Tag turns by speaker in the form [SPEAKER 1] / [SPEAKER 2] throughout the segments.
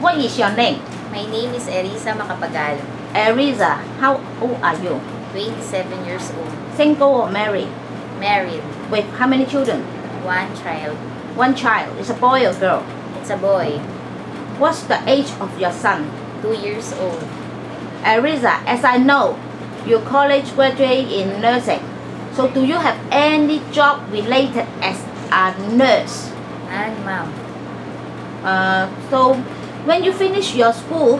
[SPEAKER 1] What is your name?
[SPEAKER 2] My name is Erisa Macapagal,
[SPEAKER 1] Ariza. How old are you?
[SPEAKER 2] 27 years old,
[SPEAKER 1] Single or married?
[SPEAKER 2] married,
[SPEAKER 1] With how many children?
[SPEAKER 2] one child.
[SPEAKER 1] One child. Is a boy or girl?
[SPEAKER 2] It's a boy,
[SPEAKER 1] What's the age of your son?
[SPEAKER 2] 2 years old.
[SPEAKER 1] Ariza, as I know, you college graduate in nursing. So do you have any job related as a nurse?
[SPEAKER 2] And ma'am,
[SPEAKER 1] So when you finish your school,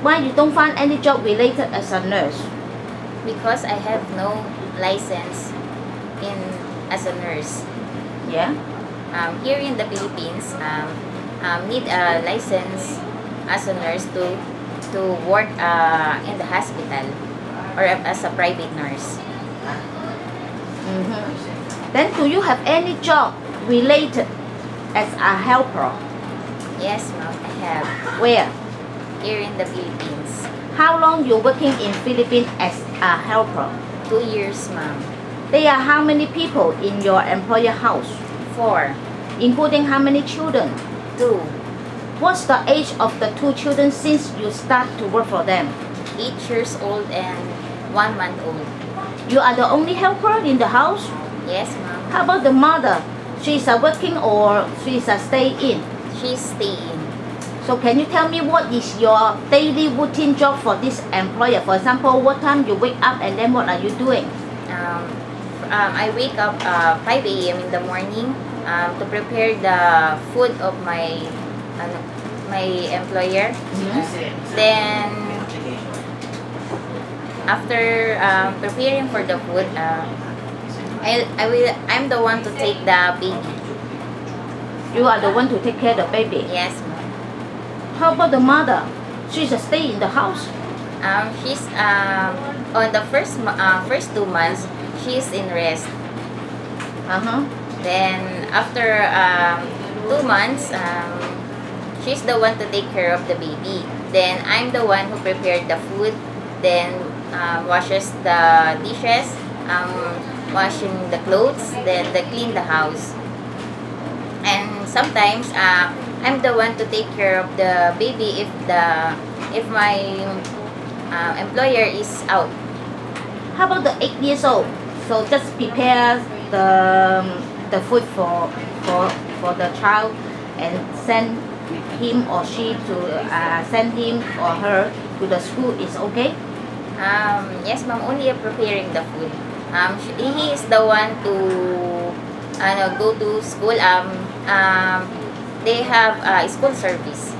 [SPEAKER 1] why you don't find any job related as a nurse?
[SPEAKER 2] because I have no license as a nurse.
[SPEAKER 1] Yeah.
[SPEAKER 2] Here in the Philippines, need a license as a nurse to work in the hospital or as a private nurse.
[SPEAKER 1] Then do you have any job related as a helper?
[SPEAKER 2] Yes, ma'am, I have.
[SPEAKER 1] Where?
[SPEAKER 2] Here in the Philippines,
[SPEAKER 1] How long you working in Philippines as a helper?
[SPEAKER 2] 2 years, ma'am.
[SPEAKER 1] There are how many people in your employer house?
[SPEAKER 2] 4,
[SPEAKER 1] Including how many children?
[SPEAKER 2] 2,
[SPEAKER 1] What's the age of the two children since you start to work for them?
[SPEAKER 2] 8 years old and 1 month old.
[SPEAKER 1] You are the only helper in the house?
[SPEAKER 2] Yes, ma'am.
[SPEAKER 1] How about the mother? She's working or she's stay in?
[SPEAKER 2] She's staying.
[SPEAKER 1] So can you tell me what is your daily routine job for this employer? For example, what time you wake up and then what are you doing?
[SPEAKER 2] I wake up 5 a.m. in the morning to prepare the food of my employer. Then after preparing for the food, I'm the one to take the baby.
[SPEAKER 1] You are the one to take care of the baby.
[SPEAKER 2] Yes, ma'am.
[SPEAKER 1] How about the mother? She's stay in the house.
[SPEAKER 2] She's on the first 2 months, she's in rest. Then after 2 months, she's the one to take care of the baby. Then I'm the one who prepared the food, then washes the dishes, washing the clothes, then clean the house. And sometimes I'm the one to take care of the baby if my employer is out.
[SPEAKER 1] How about the 8 years old? So just prepare the food for the child and send him or she to send him or her to the school is okay?
[SPEAKER 2] Yes, ma'am. Only preparing the food. He is the one to go to school. They have school service.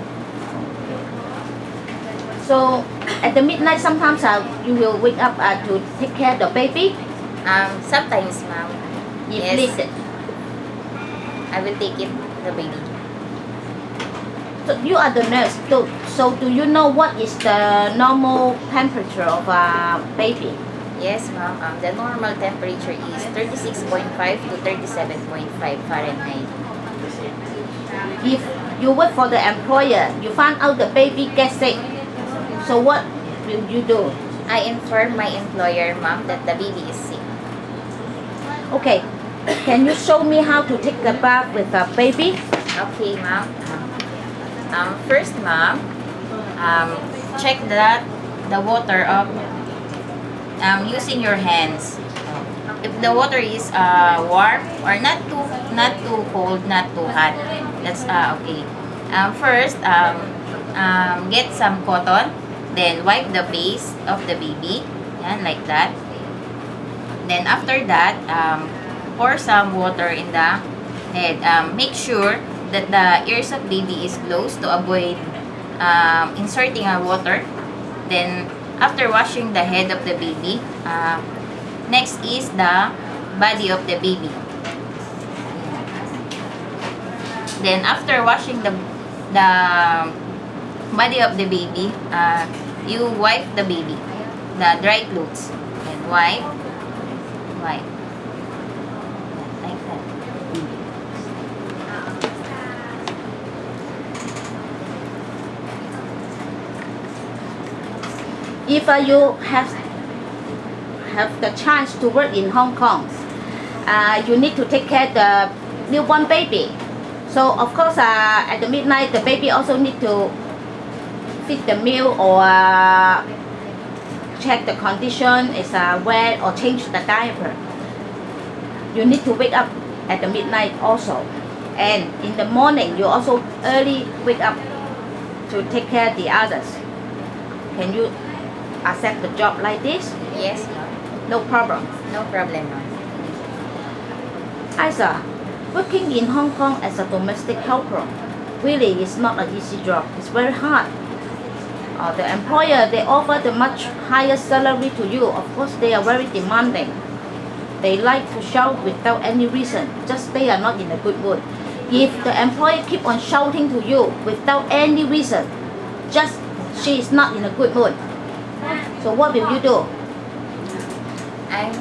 [SPEAKER 1] So at the midnight sometimes you will wake up to take care of the baby
[SPEAKER 2] Sometimes, ma'am,
[SPEAKER 1] if
[SPEAKER 2] Yes.
[SPEAKER 1] needed.
[SPEAKER 2] I will take it the baby.
[SPEAKER 1] So you are the nurse. So do you know what is the normal temperature of a baby?
[SPEAKER 2] Yes, ma'am. The normal temperature is 36.5 to 37.5 Fahrenheit.
[SPEAKER 1] If you work for the employer, you find out the baby gets sick. So what will you do?
[SPEAKER 2] I inform my employer, ma'am, that the baby is sick.
[SPEAKER 1] Okay, can you show me how to take a bath with a baby?
[SPEAKER 2] Okay, ma'am. First, ma'am, check that the water of using your hands. If the water is warm or not too cold, not too hot, that's okay. First, get some cotton, then wipe the face of the baby, yan, like that. Then after that, pour some water in the head. Make sure that the ears of baby is closed to avoid inserting water. Then after washing the head of the baby, next is the body of the baby. Then after washing the body of the baby, you wipe the baby, the dry clothes, and wipe, like that.
[SPEAKER 1] If you have the chance to work in Hong Kong, you need to take care of the newborn baby. So of course, at the midnight, the baby also need to feed the meal or check the condition is wet or change the diaper. You need to wake up at the midnight also. And in the morning, you also early wake up to take care of the others. Can you accept the job like this?
[SPEAKER 2] Yes, ma'am.
[SPEAKER 1] No problem.
[SPEAKER 2] No problem, ma'am.
[SPEAKER 1] Isa, working in Hong Kong as a domestic helper really is not an easy job. It's very hard. The employer, they offer the much higher salary to you. Of course, they are very demanding. They like to shout without any reason, just they are not in a good mood. If the employer keep on shouting to you without any reason, just she is not in a good mood. So what will you do?
[SPEAKER 2] I'm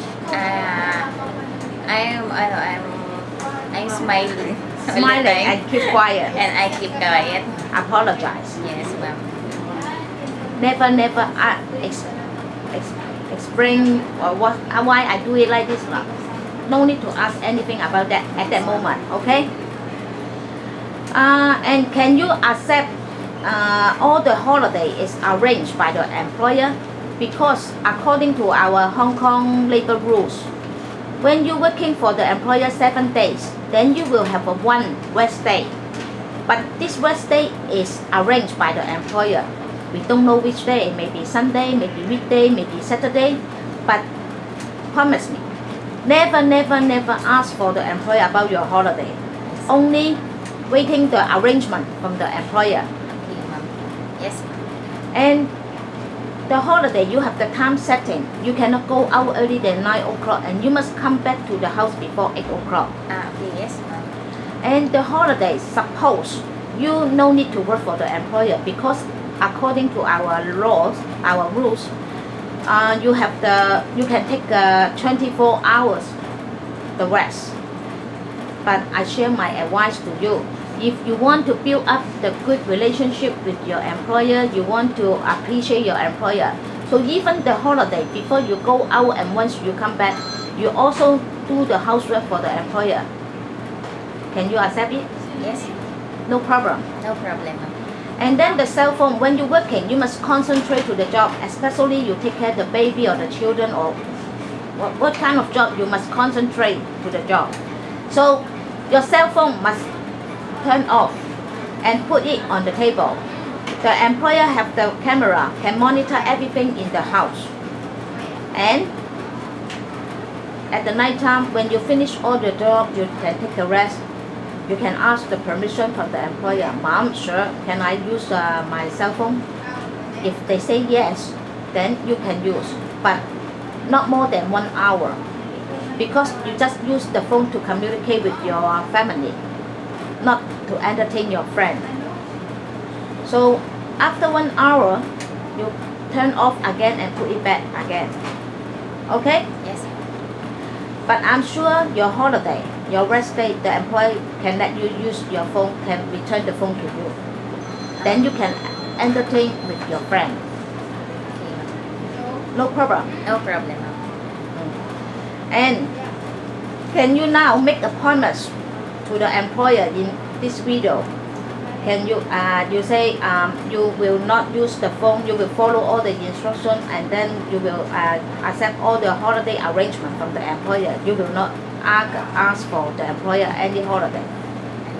[SPEAKER 2] smiling. all the
[SPEAKER 1] Smiling
[SPEAKER 2] time.
[SPEAKER 1] and keep quiet.
[SPEAKER 2] And I keep quiet.
[SPEAKER 1] Apologize.
[SPEAKER 2] Yes, ma'am.
[SPEAKER 1] Never explain why I do it like this. No need to ask anything about that at that moment. Okay. And can you accept all the holiday is arranged by the employer? Because according to our Hong Kong labor rules, when you're working for the employer 7 days, then you will have a one rest day. But this rest day is arranged by the employer. We don't know which day, maybe Sunday, maybe weekday, maybe Saturday. But promise me, never ask for the employer about your holiday. Only waiting the arrangement from the employer.
[SPEAKER 2] Okay, ma'am. Yes, ma'am.
[SPEAKER 1] And the holiday, you have the time setting. You cannot go out early than 9 o'clock and you must come back to the house before 8 o'clock.
[SPEAKER 2] Okay, yes, ma'am.
[SPEAKER 1] And the holiday, suppose you no need to work for the employer because according to our laws, our rules, you can take 24 hours the rest. But I share my advice to you. If you want to build up the good relationship with your employer, you want to appreciate your employer. So even the holiday, before you go out and once you come back, you also do the housework for the employer. Can you accept it?
[SPEAKER 2] Yes,
[SPEAKER 1] No problem.
[SPEAKER 2] no problem, ma'am.
[SPEAKER 1] And then the cell phone, when you're working, you must concentrate to the job, especially you take care of the baby or the children or what kind of job, you must concentrate to the job. So your cell phone must turn off and put it on the table. The employer have the camera, can monitor everything in the house. And at the night time, when you finish all the job, you can take a rest. You can ask the permission from the employer. Mom, sir, can I use my cell phone? If they say yes, then you can use, but not more than 1 hour. Because you just use the phone to communicate with your family, not to entertain your friend. So after 1 hour, you turn off again and put it back again. Okay?
[SPEAKER 2] Yes,
[SPEAKER 1] But I'm sure your holiday, your rest day, the employee can let you use your phone, can return the phone to you. Then you can entertain with your friend.
[SPEAKER 2] okay.
[SPEAKER 1] No problem.
[SPEAKER 2] No problem, ma'am.
[SPEAKER 1] And can you now make appointments to the employer in this video? Can you you say you will not use the phone, you will follow all the instructions and then you will accept all the holiday arrangement from the employer. You will not ask for the employer any holiday.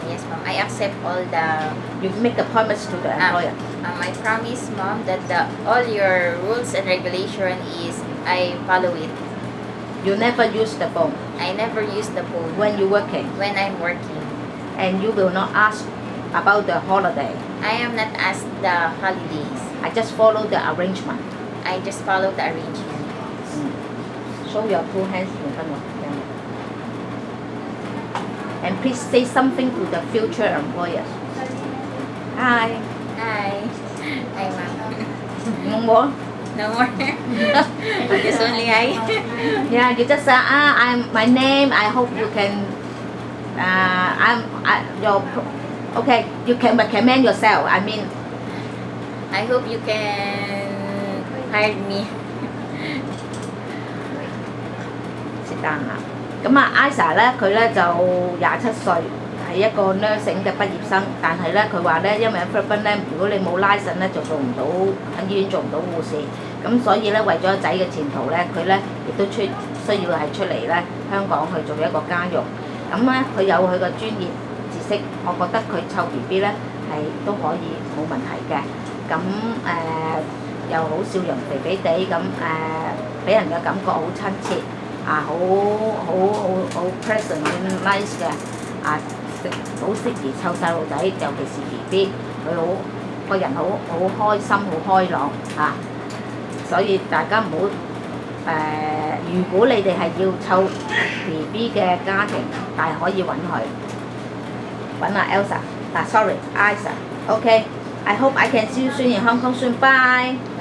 [SPEAKER 2] Yes, ma'am. I accept all the.
[SPEAKER 1] You make appointments to the employer.
[SPEAKER 2] I promise, ma'am, that all your rules and regulation is I follow it.
[SPEAKER 1] You never use the phone
[SPEAKER 2] I never use the phone
[SPEAKER 1] when you're working,
[SPEAKER 2] when I'm working.
[SPEAKER 1] and you will not ask about the holiday.
[SPEAKER 2] I am not asked the holidays.
[SPEAKER 1] I just follow the arrangement.
[SPEAKER 2] I just follow the arrangement.
[SPEAKER 1] Show your two hands in front of the camera. And please say something to the future employers. Hi.
[SPEAKER 2] Hi. Hi, ma'am.
[SPEAKER 1] No more?
[SPEAKER 2] No more. Just only hi.
[SPEAKER 1] Yeah, you just say, my name. I hope you can. Okay, you can recommend yourself. I mean,
[SPEAKER 2] I hope you can hire me.
[SPEAKER 1] 是但啦。咁啊，Isa 咧，佢咧就27歲，係係一個 nursing 嘅畢業生，但係咧佢話咧，因為喺菲律賓咧，如果你冇 license 咧，就做唔到喺醫院做唔到護士，咁所以咧為咗個仔嘅前途咧，佢咧亦都需要係出嚟咧香港去做一個家傭，咁咧佢有佢個專業知識，我覺得佢湊 B B 咧係都可以冇問題嘅，咁又好笑容肥肥地咁俾人嘅感覺好親切，好 pleasant nice 嘅，好適宜湊細路仔，尤其是 B B， 佢好個人好開心，好開朗所以大家唔好如果你哋係要湊 B B 嘅家庭，但係可以揾阿 Elsa，sorry Isa，OK，I hope I can see you soon in Hong Kong soon，bye。